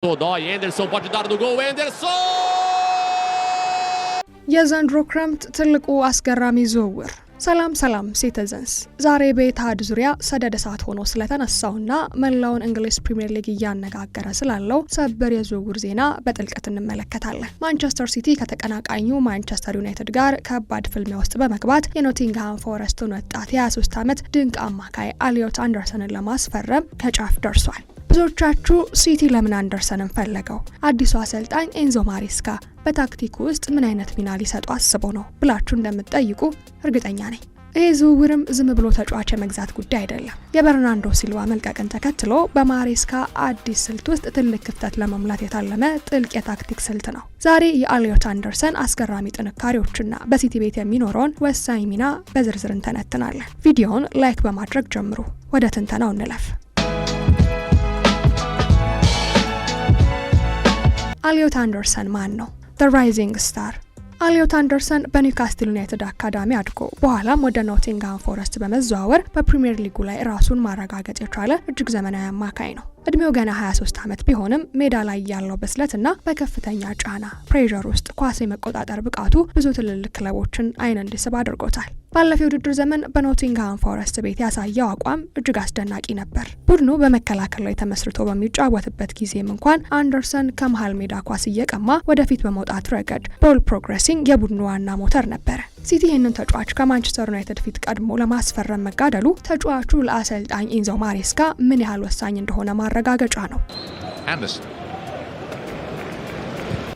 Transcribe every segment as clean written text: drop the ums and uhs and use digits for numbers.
Dói, Henderson pode dar no gol, Henderson! የዘንድሮ ክረምት ትልቁ አስገራሚ ዝውውር። ሰላም ሲቲዘንስ፣ ዛሬ በኢትሃድ ዙሪያ ሰደድ እሳት ሆኖ ስለተነሳውና መላውን እንግሊዝ ፕሪሚየር ሊግ እያነጋገረ ስላለው ሰበር የዝውውር ዜና በጥልቀት እንመለከታለን። ማንቸስተር ሲቲ ከተቀናቃኙ ማንቸስተር ዩናይትድ ጋር ከባድ ፍልሚያ ውስጥ በመግባት የኖቲንግሃም ፎረስቱን ወጣት የ23 ዓመት ድንቅ አማካይ ኤሊዮት አንደርሰንን ለማስፈረም ከጫፍ ደርሷል። ብዙዎቻችሁ ሲቲ ለምን አንደርሰንን ፈለገው? አዲሱ አሰልጣኝ ኤንዞ ማሬስካ በታክቲኩ ውስጥ ምን አይነት ሚና ሊሰጡ አስበው ነው ብላችሁ እንደምትጠይቁ እርግጠኛ ነኝ። ይህ ዝውውርም ዝም ብሎ ተጫዋች የመግዛት ጉዳይ አይደለም። የበርናንዶ ሲልቫ መልቀቅን ተከትሎ በማሬስካ አዲስ ስልት ውስጥ ትልቅ ክፍተት ለመሙላት የታለመ ጥልቅ የታክቲክ ስልት ነው። ዛሬ የኤሊዮት አንደርሰን አስገራሚ ጥንካሬዎችና በሲቲ ቤት የሚኖረውን ወሳኝ ሚና በዝርዝር እንተነትናለን። ቪዲዮውን ላይክ በማድረግ ጀምሩ። ወደ ትንተናው እንለፍ። ኤሊዮት አንደርሰን ማን ነው? ዘ ራይዚንግ ስታር። ኤሊዮት አንደርሰን በኒውካስትል ዩናይትድ አካዳሚ አድጎ በኋላም ወደ ኖቲንግሃም ፎረስት በመዘዋወር በፕሪሚየር ሊጉ ላይ ራሱን ማረጋገጥ የቻለ እጅግ ዘመናዊ አማካይ ነው። እድሜው ገና 23 ዓመት ቢሆንም ሜዳ ላይ ያለው ብስለትና በከፍተኛ ጫና ፕሬዠር ውስጥ ኳስ የመቆጣጠር ብቃቱ ብዙ ትልልቅ ክለቦችን አይን እንዲስብ አድርጎታል። ባለፈው ውድድር ዘመን በኖቲንግሃም ፎረስት ቤት ያሳየው አቋም እጅግ አስደናቂ ነበር። ቡድኑ በመከላከል ላይ ተመስርቶ በሚጫወትበት ጊዜም እንኳን አንደርሰን ከመሃል ሜዳ ኳስ እየቀማ ወደፊት በመውጣት ረገድ ቦል ፕሮግሬሲንግ የቡድኑ ዋና ሞተር ነበር። ሲቲ ይህንን ተጫዋች ከማንቸስተር ዩናይትድ ፊት ቀድሞ ለማስፈረም መጋደሉ ተጫዋቹ ለአሰልጣኝ ኤንዞ ማሬስካ ምን ያህል ወሳኝ እንደሆነ ማረጋገጫ ነው።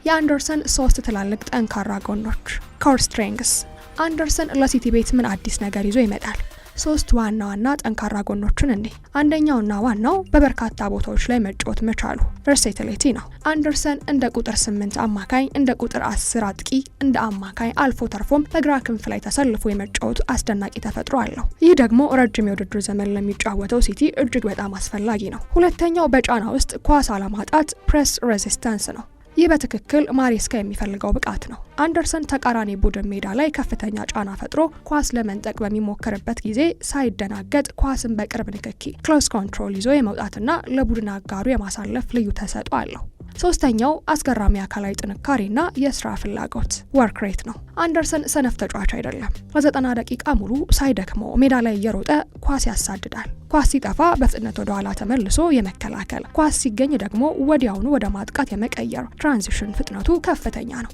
የአንደርሰን 3 ትላልቅ ጠንካራ ጎኖች፣ ኮር ስትሬንግስ። አንደርሰን ለሲቲ ቤት ምን አዲስ ነገር ይዞ ይመጣል? 3 ዋና ጠንካራ ጎኖችን እንዲህ። አንደኛውና ዋናው በበርካታ ቦታዎች ላይ መጫወት መቻሉ ቨርሳቲሊቲ ነው። አንደርሰን እንደ ቁጥር 8 አማካይ፣ እንደ ቁጥር 10 አጥቂ፣ እንደ አማካይ አልፎ ተርፎም በግራ ክንፍ ላይ ተሰልፎ የመጫወት አስደናቂ ተፈጥሮ አለው። ይህ ደግሞ ረጅም የውድድር ዘመን ለሚጫወተው ሲቲ እጅግ በጣም አስፈላጊ ነው። ሁለተኛው በጫና ውስጥ ኳስ አለማጣት ፕሬስ ሬዚስታንስ ነው። ይህ በትክክል ማሬስካ የሚፈልገው ብቃት ነው። አንደርሰን ተቃራኒ ቡድን ሜዳ ላይ ከፍተኛ ጫና ፈጥሮ ኳስ ለመንጠቅ በሚሞክርበት ጊዜ ሳይደናገጥ ኳስን በቅርብ ንክኪ ክሎዝ ኮንትሮል ይዞ የመውጣትና ለቡድን አጋሩ የማሳለፍ ልዩ ተሰጥኦ አለው። ሶስተኛው አስገራሚ አካላዊ ጥንካሬና የስራ ፍላጎት ወርክ ሬት ነው። አንደርሰን ሰነፍ ተጫዋች አይደለም። ለ90 ደቂቃ ሙሉ ሳይደክመው ሜዳ ላይ እየሮጠ ኳስ ያሳድዳል። ኳስ ሲጠፋ በፍጥነት ወደ ኋላ ተመልሶ የመከላከል፣ ኳስ ሲገኝ ደግሞ ወዲያውኑ ወደ ማጥቃት የመቀየር ትራንዚሽን ፍጥነቱ ከፍተኛ ነው።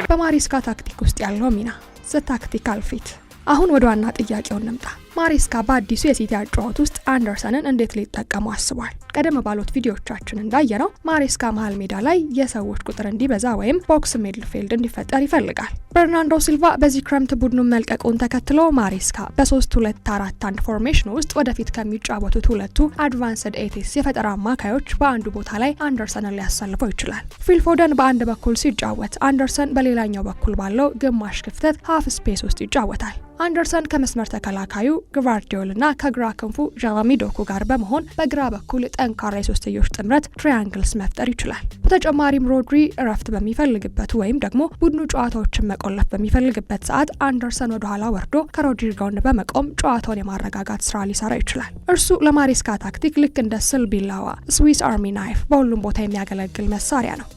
በማሬስካ ታክቲክ ውስጥ ያለው ሚና ዘ ታክቲካል ፊት። አሁን ወደ ዋና ጥያቄው እንምጣ። ማሬስካ በአዲሱ የሲቲ አጨዋወት ውስጥ አንደርሰንን እንዴት ሊጠቀሙ አስቧል? ቀደም ባሉት ቪዲዮዎቻችን እንዳየነው ማሬስካ መሃል ሜዳ ላይ የሰዎች ቁጥር እንዲበዛ ወይም ቦክስ ሚድፊልድ እንዲፈጠር ይፈልጋል። በርናንዶ ሲልቫ በዚህ ክረምት ቡድኑን መልቀቁን ተከትሎ ማሬስካ በ3-2-4-1 ፎርሜሽን ውስጥ ወደፊት ከሚጫወቱት ሁለቱ አድቫንስድ ኤቲስ የፈጠራ አማካዮች በአንዱ ቦታ ላይ አንደርሰንን ሊያሳልፈው ይችላል። ፊል ፎደን በአንድ በኩል ሲጫወት፣ አንደርሰን በሌላኛው በኩል ባለው ግማሽ ክፍተት ሃፍ ስፔስ ውስጥ ይጫወታል። አንደርሰን ከመስመር ተከላካዩ ግቫርዲዮል እና ከግራ ክንፉ ጀረሚ ዶኩ ጋር በመሆን በግራ በኩል ጠንካራ የሶስትዮሽ ጥምረት ትራያንግልስ መፍጠር ይችላል። በተጨማሪም ሮድሪ እረፍት በሚፈልግበት ወይም ደግሞ ቡድኑ ጨዋታዎችን መቆለፍ በሚፈልግበት ሰዓት አንደርሰን ወደ ኋላ ወርዶ ከሮድሪ ጎን በመቆም ጨዋታውን የማረጋጋት ስራ ሊሰራ ይችላል። እርሱ ለማሬስካ ታክቲክ ልክ እንደ ስል ቢላዋ ስዊስ አርሚ ናይፍ በሁሉም ቦታ የሚያገለግል መሳሪያ ነው።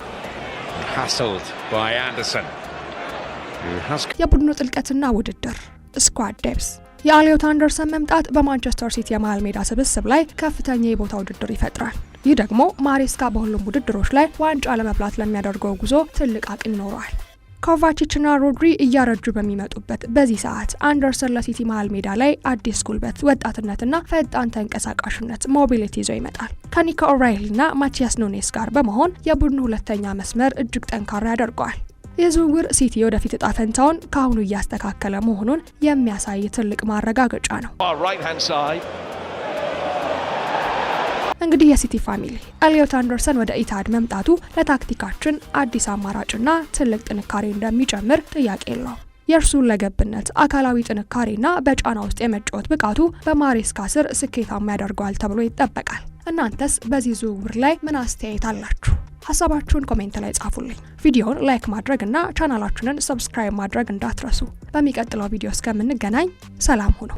የቡድኑ ጥልቀትና ውድድር ስኳድ ዴፕስ። የኤሊዮት አንደርሰን መምጣት በማንቸስተር ሲቲ የመሃል ሜዳ ስብስብ ላይ ከፍተኛ የቦታ ውድድር ይፈጥራል። ይህ ደግሞ ማሬስካ በሁሉም ውድድሮች ላይ ዋንጫ ለመብላት ለሚያደርገው ጉዞ ትልቅ አቅም ይኖረዋል። ኮቫቺችና ሮድሪ እያረጁ በሚመጡበት በዚህ ሰዓት አንደርሰን ለሲቲ መሃል ሜዳ ላይ አዲስ ጉልበት፣ ወጣትነትና ፈጣን ተንቀሳቃሽነት ሞቢሊቲ ይዞ ይመጣል። ከኒኮ ኦራይሊና ማቲያስ ኑኔስ ጋር በመሆን የቡድኑ ሁለተኛ መስመር እጅግ ጠንካራ ያደርገዋል። የዝውውር ሲቲ ወደፊት እጣ ፈንታውን ከአሁኑ እያስተካከለ መሆኑን የሚያሳይ ትልቅ ማረጋገጫ ነው። እንግዲህ የሲቲ ፋሚሊ ኤሊዮት አንደርሰን ወደ ኢትሃድ መምጣቱ ለታክቲካችን አዲስ አማራጭና ትልቅ ጥንካሬ እንደሚጨምር ጥያቄ የለውም። የእርሱ ለገብነት፣ አካላዊ ጥንካሬና በጫና ውስጥ የመጫወት ብቃቱ በማሬስካ ስር ስኬታማ ያደርገዋል ተብሎ ይጠበቃል። እናንተስ በዚህ ዝውውር ላይ ምን አስተያየት አላችሁ? ሀሳባችሁን ኮሜንት ላይ ጻፉልኝ። ቪዲዮውን ላይክ ማድረግ እና ቻናላችንን ሰብስክራይብ ማድረግ እንዳትረሱ። በሚቀጥለው ቪዲዮ እስከምንገናኝ ሰላም ሁኑ።